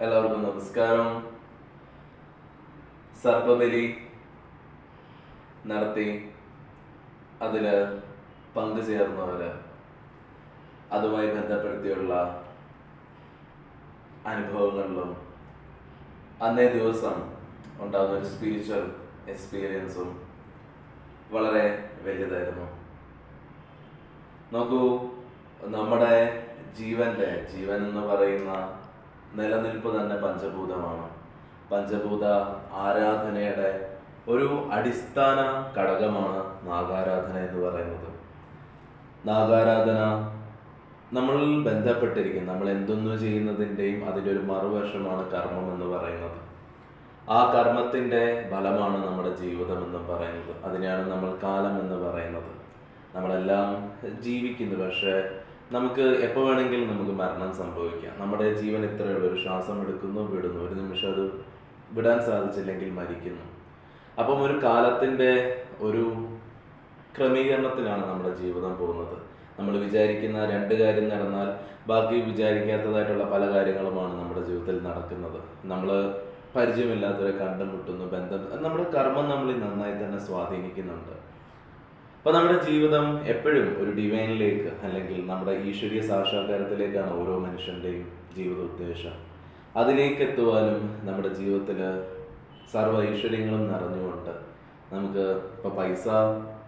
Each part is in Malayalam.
എല്ലാവർക്കും നമസ്കാരം. സർപ്പബലി നടത്തി അതിൽ പങ്കുചേർന്നവര് അതുമായി ബന്ധപ്പെടുത്തിയുള്ള അനുഭവങ്ങളിലും അന്നേ ദിവസം ഉണ്ടാകുന്ന ഒരു സ്പിരിച്വൽ എക്സ്പീരിയൻസും വളരെ വലുതായിരുന്നു. നോക്കൂ, നമ്മുടെ ജീവൻ എന്ന് പറയുന്ന നിലനിൽപ്പ് തന്നെ പഞ്ചഭൂതമാണ്. പഞ്ചഭൂത ആരാധനയുടെ ഒരു അടിസ്ഥാന ഘടകമാണ് നാഗാരാധന എന്ന് പറയുന്നത്. നാഗാരാധന നമ്മൾ ബന്ധപ്പെട്ടിരിക്കും. നമ്മൾ എന്തൊന്നു ചെയ്യുന്നതിൻ്റെയും അതിൻ്റെ ഒരു മറുവശമാണ് കർമ്മം എന്ന് പറയുന്നത്. ആ കർമ്മത്തിൻ്റെ ഫലമാണ് നമ്മുടെ ജീവിതം എന്ന് പറയുന്നത്. അതിനെയാണ് നമ്മൾ കാലം എന്ന് പറയുന്നത്. നമ്മളെല്ലാം ജീവിക്കുന്നു, പക്ഷേ നമുക്ക് എപ്പോൾ വേണമെങ്കിലും നമുക്ക് മരണം സംഭവിക്കാം. നമ്മുടെ ജീവൻ ഇത്രയുള്ള ഒരു ശ്വാസം എടുക്കുന്നു, വിടുന്നു, ഒരു നിമിഷം അത് വിടാൻ സാധിച്ചില്ലെങ്കിൽ മരിക്കുന്നു. അപ്പം ഒരു കാലത്തിൻ്റെ ഒരു ക്രമീകരണത്തിലാണ് നമ്മുടെ ജീവിതം പോകുന്നത്. നമ്മൾ വിചാരിക്കുന്ന രണ്ട് കാര്യം നടന്നാൽ ബാക്കി വിചാരിക്കാത്തതായിട്ടുള്ള പല കാര്യങ്ങളുമാണ് നമ്മുടെ ജീവിതത്തിൽ നടക്കുന്നത്. നമ്മൾ പരിചയമില്ലാത്തവരെ കണ്ടുമുട്ടുന്നു, ബന്ധം, നമ്മുടെ കർമ്മം നമ്മളിൽ നന്നായി തന്നെ സ്വാധീനിക്കുന്നുണ്ട്. അപ്പോൾ നമ്മുടെ ജീവിതം എപ്പോഴും ഒരു ഡിവൈനിലേക്ക് അല്ലെങ്കിൽ നമ്മുടെ ഈശ്വരീയ സാക്ഷാത്കാരത്തിലേക്കാണ് ഓരോ മനുഷ്യൻ്റെയും ജീവിത ഉദ്ദേശം. അതിലേക്ക് എത്തുവാനും നമ്മുടെ ജീവിതത്തിൽ സർവ്വ ഐശ്വര്യങ്ങളും നിറഞ്ഞുകൊണ്ട് നമുക്ക് ഇപ്പോൾ പൈസ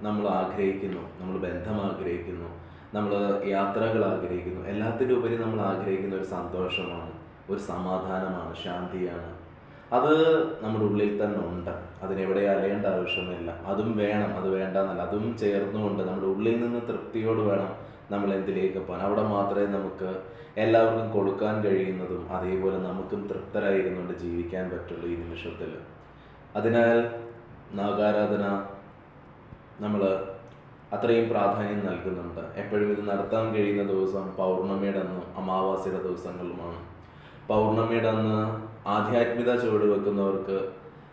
നമ്മൾ ആഗ്രഹിക്കുന്നു, നമ്മൾ ബന്ധം ആഗ്രഹിക്കുന്നു, നമ്മൾ യാത്രകൾ ആഗ്രഹിക്കുന്നു. എല്ലാത്തിൻ്റെ ഉപരി നമ്മൾ ആഗ്രഹിക്കുന്ന ഒരു സന്തോഷമാണ്, ഒരു സമാധാനമാണ്, ശാന്തിയാണ്. അത് നമ്മുടെ ഉള്ളിൽ തന്നെ ഉണ്ട്. അതിനെവിടെ അലയേണ്ട ആവശ്യമില്ല. അതും വേണം, അത് വേണ്ടെന്നല്ല, അതും ചേർന്നുകൊണ്ട് നമ്മുടെ ഉള്ളിൽ നിന്ന് തൃപ്തിയോട് വേണം നമ്മൾ എന്തിലേക്ക് പോകാൻ. അവിടെ മാത്രമേ നമുക്ക് എല്ലാവർക്കും കൊടുക്കാൻ കഴിയുന്നതും അതേപോലെ നമുക്കും തൃപ്തരായിരുന്നുകൊണ്ട് ജീവിക്കാൻ പറ്റുള്ളൂ ഈ നിമിഷത്തിൽ. അതിനാൽ നാഗാരാധന നമ്മൾ അത്രയും പ്രാധാന്യം നൽകുന്നുണ്ട്. എപ്പോഴും ഇത് നടത്താൻ കഴിയുന്ന ദിവസം പൗർണമിയുടെ അന്നും അമാവാസിയുടെ ദിവസങ്ങളുമാണ്. പൗർണമിയുടെ അന്ന് ആധ്യാത്മികത ചുവട് വെക്കുന്നവർക്ക്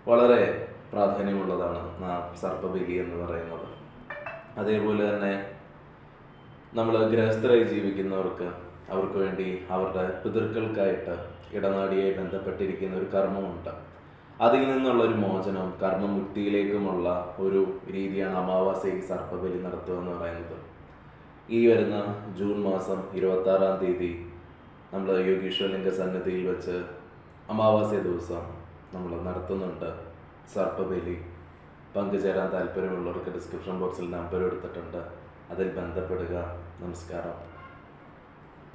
വളരെ പ്രാധാന്യമുള്ളതാണ് സർപ്പബലി എന്ന് പറയുന്നത്. അതേപോലെ തന്നെ നമ്മൾ ഗൃഹസ്ഥരായി ജീവിക്കുന്നവർക്ക് അവർക്ക് വേണ്ടി അവരുടെ പിതൃക്കൾക്കായിട്ട് ഇടനാടിയായി ബന്ധപ്പെട്ടിരിക്കുന്ന ഒരു കർമ്മമുണ്ട്. അതിൽ നിന്നുള്ളൊരു മോചനം, കർമ്മമുക്തിയിലേക്കുമുള്ള ഒരു രീതിയാണ് അമാവാസ്യയ്ക്ക് സർപ്പബലി നടത്തുക എന്ന് പറയുന്നത്. ഈ വരുന്ന ജൂൺ മാസം 26-ാം തീയതി നമ്മൾ യോഗീശ്വരലിംഗ സന്നിധിയിൽ വെച്ച് അമാവാസ്യ ദിവസം നമ്മൾ നടത്തുന്നുണ്ട് സർപ്പബലി. പങ്കുചേരാൻ താല്പര്യമുള്ളവർക്ക് ഡിസ്ക്രിപ്ഷൻ ബോക്സിൽ നമ്പർ എടുത്തിട്ടുണ്ട്, അതിൽ ബന്ധപ്പെടുക. നമസ്കാരം.